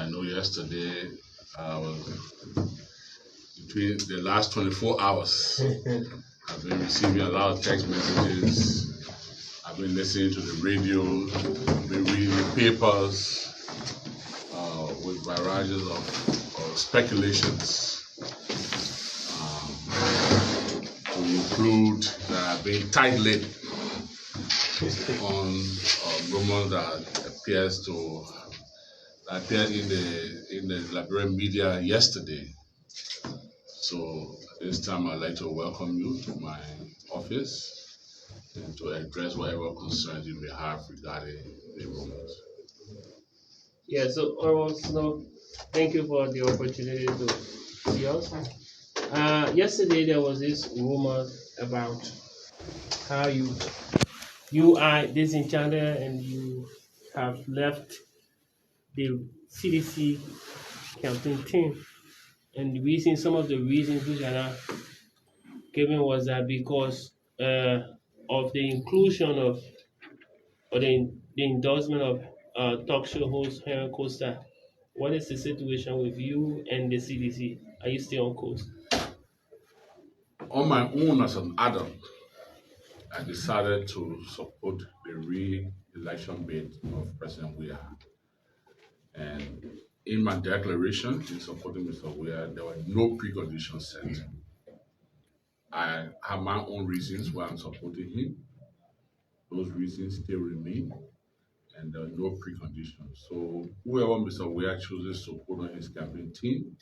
know yesterday, between the last 24 hours, I've been receiving a lot of text messages. I've been listening to the radio, been reading the papers with barrages of speculations to include that I've been tight-lipped on rumors that appeared in the Liberian media yesterday. So this time I'd like to welcome you to my office and to address whatever concerns you may have regarding the rumors. Yeah, so Snowe, thank you for the opportunity to see us. Yesterday there was this rumor about how you are disenchanted and you have left the CDC campaign team. And some of the reasons which are not given was that because of the inclusion of or the endorsement of talk show host Henry Costa. What is the situation with you and the CDC? Are you still on course? On my own as an adult, I decided to support the re-election bid of President Weah. And in my declaration in supporting Mr. Weah, there were no preconditions set. I have my own reasons why I'm supporting him. Those reasons still remain, and there are no preconditions. So whoever Mr. Weah chooses to put on his campaign team,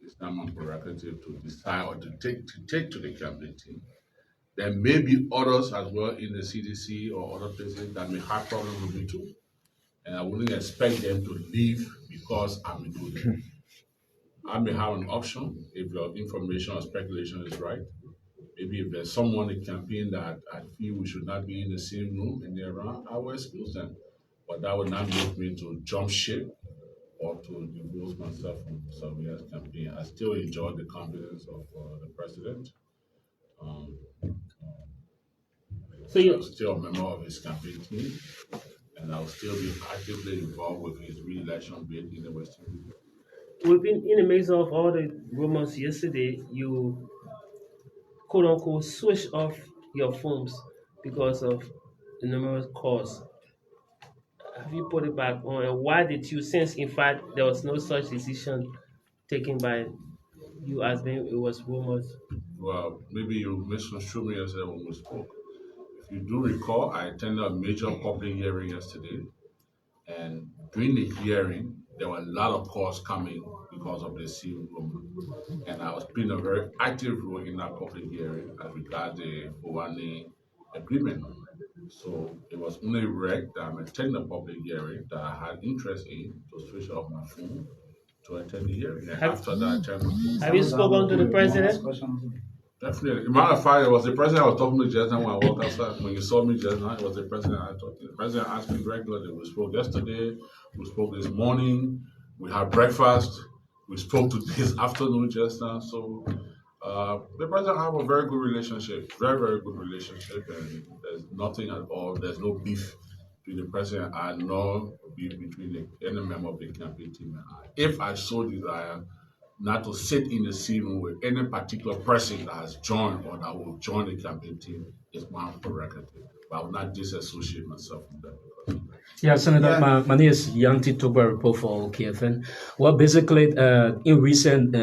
it's not my prerogative to decide or to take to the campaign team. There may be others as well in the CDC or other places that may have problems with me too. And I wouldn't expect them to leave because I'm included. I may have an option if your information or speculation is right. Maybe if there's someone in the campaign that I feel we should not be in the same room and they're around, I will exclude them. But that would not make me to jump ship or to divorce myself from Sylvia's campaign. I still enjoy the confidence of the president. So I'm still a member of his campaign team, and I'll still be actively involved with his re-election bid in the Western region. in the midst of all the rumors yesterday, you quote unquote switch off your phones because of the numerous calls. Have you put it back on? And why did you, since in fact there was no such decision taken by you as being it was rumors? Well, maybe you misconstrued me yesterday when we spoke. If you do recall, I attended a major public hearing yesterday, and during the hearing, there were a lot of calls coming because of the seal rumor. And I was playing a very active role in that public hearing as regards the Fowani agreement. So it was only right that I'm attending the public hearing that I had interest in to switch off my phone to attend the hearing. And after that, I turned my phone. Have you spoken to the president? Definitely. Matter of fact, it was the president I was talking to just now when I walked outside. When you saw me just now, it was the president I talked to. The president asked me regularly. We spoke yesterday, we spoke this morning, we had breakfast, we spoke to this afternoon just now. So the president and I have a very good relationship, very, very good relationship, and there's nothing at all, there's no beef between the president and nor beef between any member of the campaign team and I. If I so desire, not to sit in the same room with any particular person that has joined or that will join the campaign team is my prerogative. But I will not disassociate myself from that. Yeah, Senator, my name is Young Titoba, report for KFN. Well, basically, in recent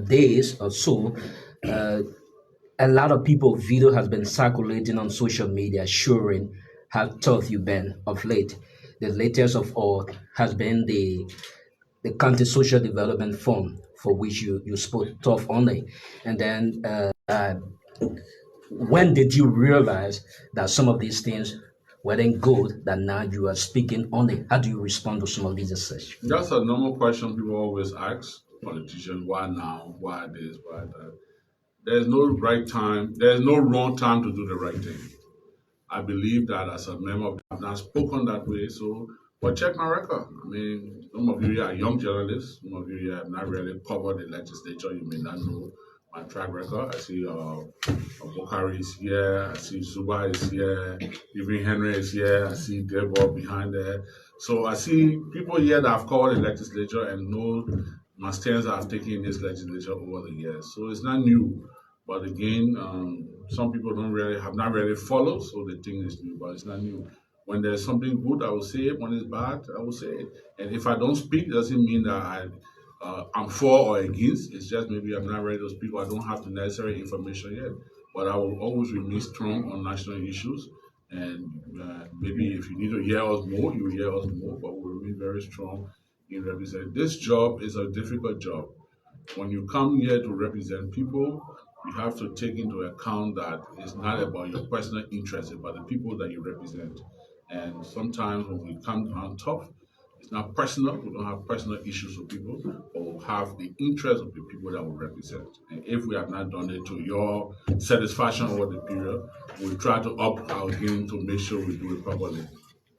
days or so, a lot of people video has been circulating on social media showing how tough you've been of late. The latest of all has been the County Social Development Fund, for which you spoke tough on it. And then when did you realize that some of these things weren't good, that now you are speaking on it? How do you respond to some of these assertions? That's a normal question people always ask politicians: why now? Why this? Why that? There's no right time. There's no wrong time to do the right thing. I believe that as a member of I've not spoken that way, so but check my record. I mean, some of you are young journalists, some of you have not really covered the legislature, you may not know my track record. I see Bokari is here, I see Zuba is here, even Henry is here, I see Debo behind there. So I see people here that have covered the legislature and know my stance I've taken in this legislature over the years. So it's not new. But again, some people have not really followed, so they think it's new, but it's not new. When there's something good, I will say it. When it's bad, I will say it. And if I don't speak, it doesn't mean that I'm for or against. It's just maybe I'm not ready to speak or I don't have the necessary information yet. But I will always remain strong on national issues. And maybe if you need to hear us more, you will hear us more, but we'll remain very strong in representing. This job is a difficult job. When you come here to represent people, you have to take into account that it's not about your personal interest, it's about the people that you represent. And sometimes when we come on top, it's not personal. We don't have personal issues with people, but we have the interest of the people that we represent. And if we have not done it to your satisfaction over the period, we'll try to up our game to make sure we do it properly.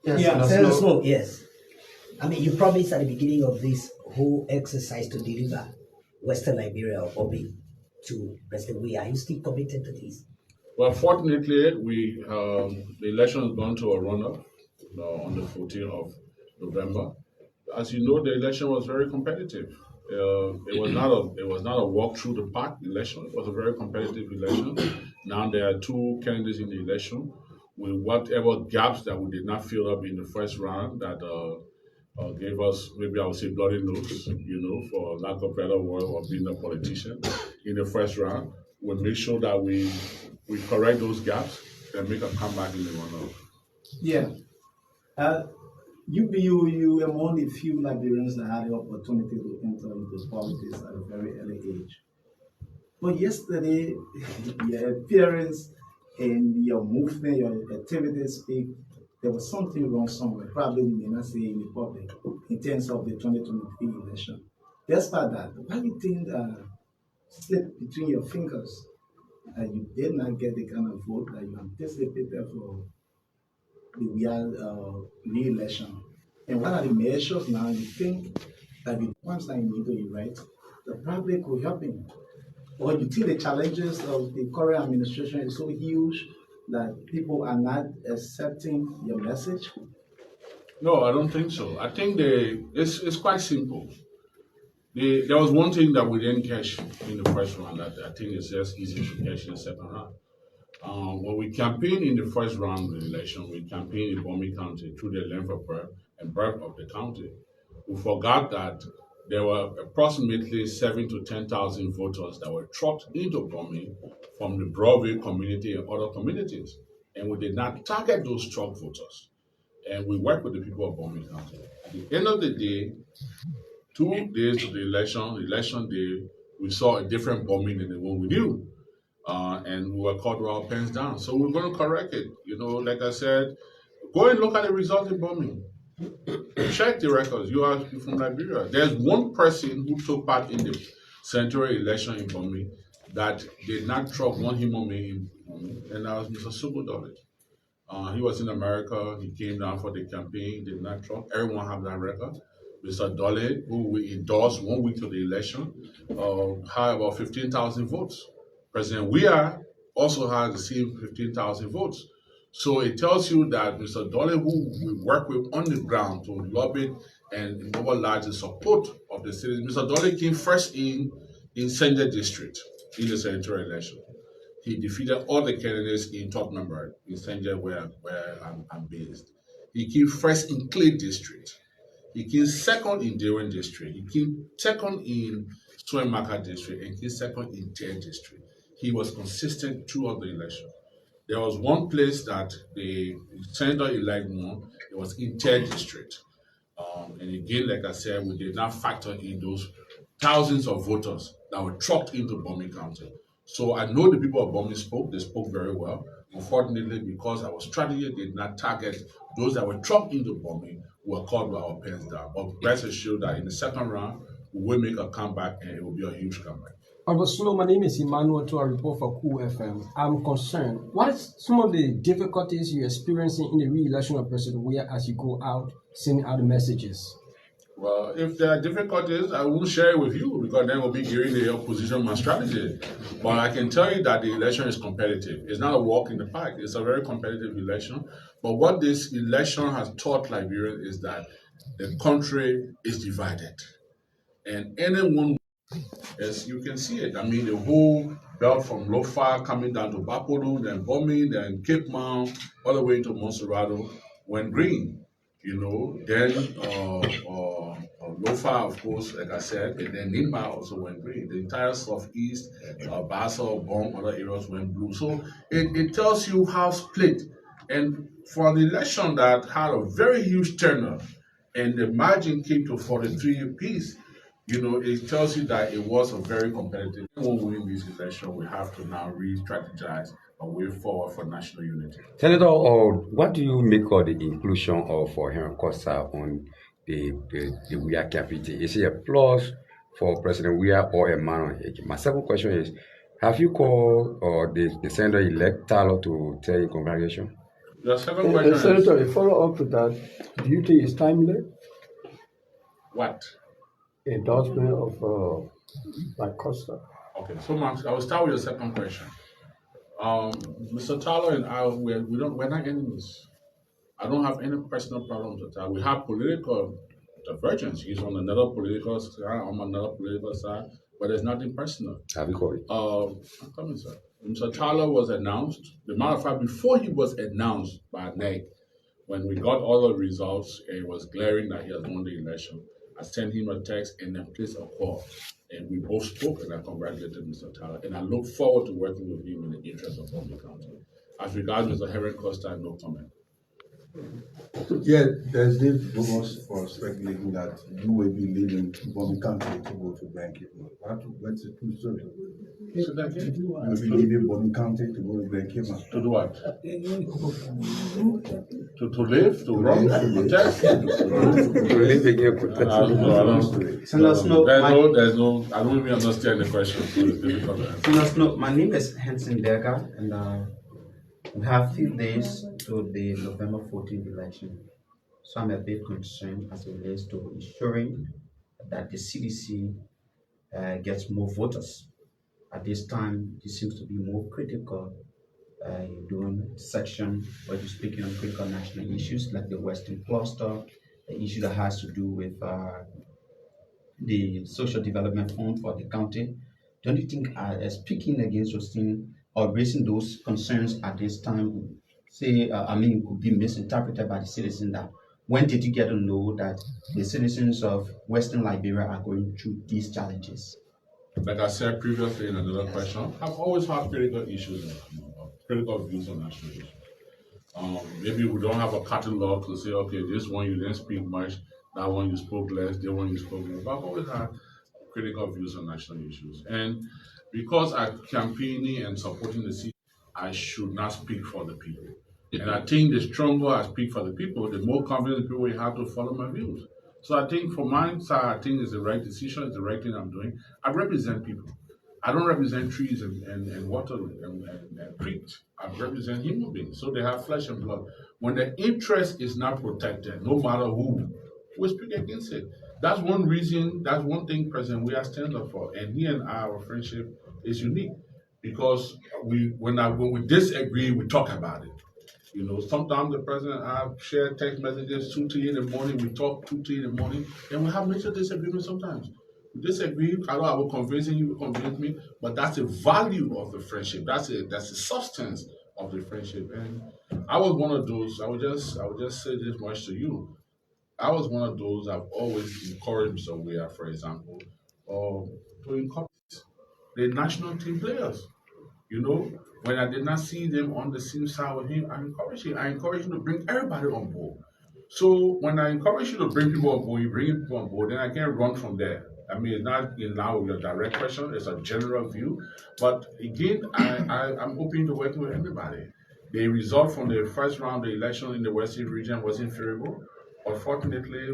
Yes, Yeah, Senator Snowe. Snowe, yes. I mean, you promised at the beginning of this whole exercise to deliver Western Liberia or Bomi to President Weah. Are you still committed to this? Well, fortunately, the election has gone to a runoff on the 14th of November. As you know, the election was very competitive. It was not a walk through the park election. It was a very competitive election. Now there are two candidates in the election with whatever gaps that we did not fill up in the first round that gave us, maybe I would say, bloody nose, for lack of better word, or being a politician in the first round. We'll make sure that we correct those gaps and make a comeback in the runoff. Yeah. You among the few Liberians that had the opportunity to enter into politics at a very early age. But yesterday, your appearance and your movement, your activities speak, there was something wrong somewhere. Probably you may not say in the public in terms of the 2023 election. Despite that, why do you think slipped between your fingers and you did not get the kind of vote that you anticipated for the real re-election? And what are the measures now you think that the ones that you need to write that probably could help him? Or you think the challenges of the current administration is so huge that people are not accepting your message? No, I don't think so. I think it's quite simple. There was one thing that we didn't catch in the first round that I think is just easy to catch in the second round. When we campaigned in the first round of the election, we campaigned in Bomi County through the length of and breadth of the county. We forgot that there were approximately 7,000 to 10,000 voters that were trucked into Bomi from the Broadway community and other communities. And we did not target those truck voters. And we worked with the people of Bomi County. At the end of the day, 2 days to the election day, we saw a different Bomi than the one we knew. And we were caught with our pens down. So we're going to correct it. Like I said, go and look at the results in Bomi. Check the records. You are from Liberia. There's one person who took part in the senatorial election in Bomi that did not truck one human being in Bomi, and that was Mr. Subodole. He was in America. He came down for the campaign, did not truck. Everyone have that record. Mr. Dole, who we endorsed 1 week to the election, had about 15,000 votes. President Weah also has the same 15,000 votes. So it tells you that Mr. Dole, who we work with on the ground to lobby and mobilize the support of the citizens, Mr. Dole came first in Senja district in the senatorial election. He defeated all the candidates in top number in Senja where I'm based. He came first in Clay district. He came second in Dewan district. He came second in Snowe district and came second in Tier district. He was consistent throughout the election. There was one place that the senator-elect won. It was in Tier district. And again, like I said, we did not factor in those thousands of voters that were trucked into Bomi County. So I know the people of Bomi spoke. They spoke very well. Unfortunately, because our strategy did not target those that were trucked into Bomi, we were caught with our pens down. But rest assured that in the second round, we will make a comeback and it will be a huge comeback. Snowe, my name is Emmanuel to a report for Cool FM. I'm concerned. What is some of the difficulties you're experiencing in the re-election of President Weah as you go out, sending out the messages? Well, if there are difficulties, I won't share it with you because then we'll be giving the opposition my strategy. But I can tell you that the election is competitive. It's not a walk in the park. It's a very competitive election. But what this election has taught Liberians is that the country is divided. And anyone, as you can see it, I mean, the whole belt from Lofa coming down to Bapolu, then Bomi, then Cape Mount, all the way to Monserrado went green. Then Lofa, of course, like I said, and then Nima also went green. The entire southeast, Basel, Bong, other areas went blue. So it tells you how split. And for the election that had a very huge turnout, and the margin came to 43 apiece, it tells you that it was a very competitive. When we win this election, we have to now re-strategize a way forward for national unity. Senator, what do you make of the inclusion of Henry Costa on the WIA committee? Is it a plus for President WIA or a man on it? My second question is, have you called the senator-elect Tyler to tell you congratulations? The second question Senator, is, a follow-up to that, do you think it's timely? what? Endorsement of like Costa. Okay, so Max, I will start with your second question. Mr. Tyler and I, we're not enemies. I don't have any personal problems with that. We have political divergence. He's on another political side, I'm on another political side, but there's nothing personal. Have you called it? I'm coming, sir. Mr. Tyler was announced. As a matter of fact, before he was announced by NEG, when we got all the results, it was glaring that he has won the election. I sent him a text and then placed a call. And we both spoke, and I congratulated Mr. Tyler. And I look forward to working with him in the interest of Bomi County. As regards Mr. Henry Costa, no comment. Yeah, there's this rumors for speculating that you will be leaving Bomi County to go to Vancouver. What's the true story? So that again? You will be leaving Bomi County to go to Vancouver. To do what? To live? To run? To protest? To live again, There's no, I don't even understand the question. So it's difficult. Snowe, my name is Henson Berger, and we have few days to the November 14th election. So I'm a bit concerned as it relates to ensuring that the CDC gets more voters. At this time, it seems to be more critical. You're doing section where you're speaking on critical national issues like the Western Cluster, the issue that has to do with the social development fund for the county. Don't you think speaking against those things or raising those concerns at this time, could be misinterpreted by the citizen? That when did you get to know that the citizens of Western Liberia are going through these challenges? Like I said previously in another question, I've always had critical issues, critical views on national issues. Maybe we don't have a catalog to say, okay, this one you didn't speak much, that one you spoke less, the one you spoke more. But I've always had critical views on national issues. And because I'm campaigning and supporting the city, I should not speak for the people. And I think the stronger I speak for the people, the more confident people will have to follow my views. So I think for my side, I think it's the right decision, it's the right thing I'm doing. I represent people. I don't represent trees and water and creeks. I represent human beings. So they have flesh and blood. When the interest is not protected, no matter who, we speak against it. That's one reason, that's one thing President Weah stands up for. And he and I, our friendship is unique because when we disagree, we talk about it. Sometimes the president and I share text messages 2, 3 in the morning. We talk 2, 3 in the morning, and we have major disagreements sometimes. We disagree. I know I will convince you, you will convince me, but that's the value of the friendship. That's the substance of the friendship. And I was one of those. I would just say this much to you. I was one of those. I've always encouraged Mr. Weah, for example, to encourage the national team players. When I did not see them on the same side with him, I encourage him. I encourage him to bring everybody on board. So when I encourage you to bring people on board, you bring people on board, then I can't run from there. I mean, it's not in line with your direct question, it's a general view. But again, I'm open to working with everybody. The result from the first round of the election in the Western region wasn't favorable. Unfortunately,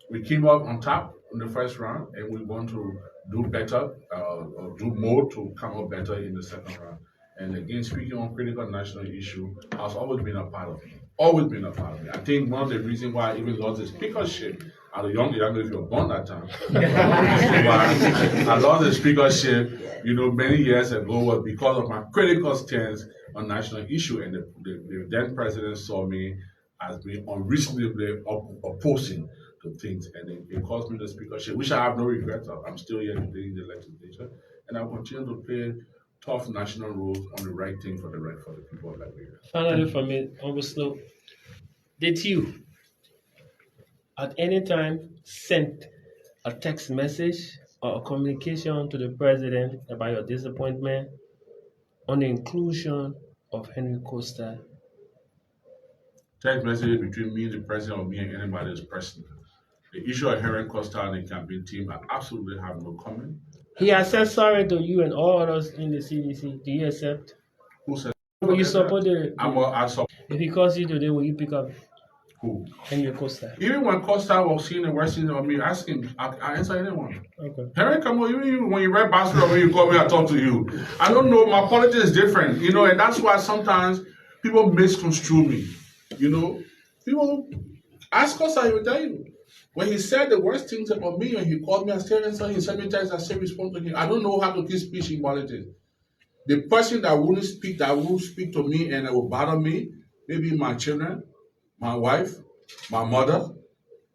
we came up on top in the first round, and we want to do better or do more to come up better in the second round. And again, speaking on critical national issue has always been a part of me. always been a part of it. I think one of the reasons why I even lost the speakership at a young age, I don't know if you were born that time. Why I lost the speakership, many years ago was because of my critical stance on national issue, and the then president saw me as being unreasonably opposing to things, and it cost me the speakership, which I have no regrets of. I'm still here today in the legislature, and I'll continue to play tough national roles on the right thing for the people of Liberia. Finally, for me, Uncle Snow, did you at any time send a text message or a communication to the president about your disappointment on the inclusion of Henry Costa? Text message between me and the president, or me and anybody is personal. The issue of Henry Costa and the campaign team, I absolutely have no comment. He has said sorry to you and all others in the CDC. Do you accept? Who said? Will you support the? I support. If he calls you today, will you pick up Who? Henry Costa? Even when Costa was seeing the worst thing of me, ask him. I answer anyone. Okay. Henry, come on. Even when you read basketball, when you call me, I talk to you. I don't know. My politics is different, and that's why sometimes people misconstrue me. People ask Costa, he will tell you. When he said the worst things about me, and he called me, I still answer. He sent me text, I still respond to him. I don't know how to keep speech in politics. The person that won't speak to me and it will bother me, maybe my children, my wife, my mother.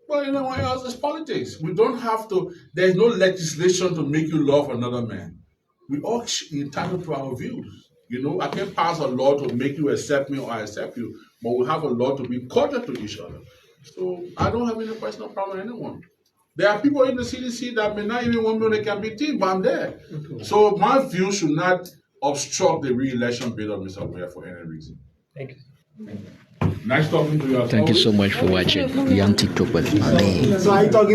But anyone else is politics. We don't have to, there's no legislation to make you love another man. We all entitled to our views. I can't pass a law to make you accept me or I accept you, but we have a law to be cordial to each other. So I don't have any personal problem with anyone. There are people in the CDC that may not even want me on the campaign team, but I'm there. So my view should not obstruct the re-election bid of Mr. Ware for any reason. Thank you. Nice talking to you. Thank you so much for watching Young TikTok with Mane. So I talking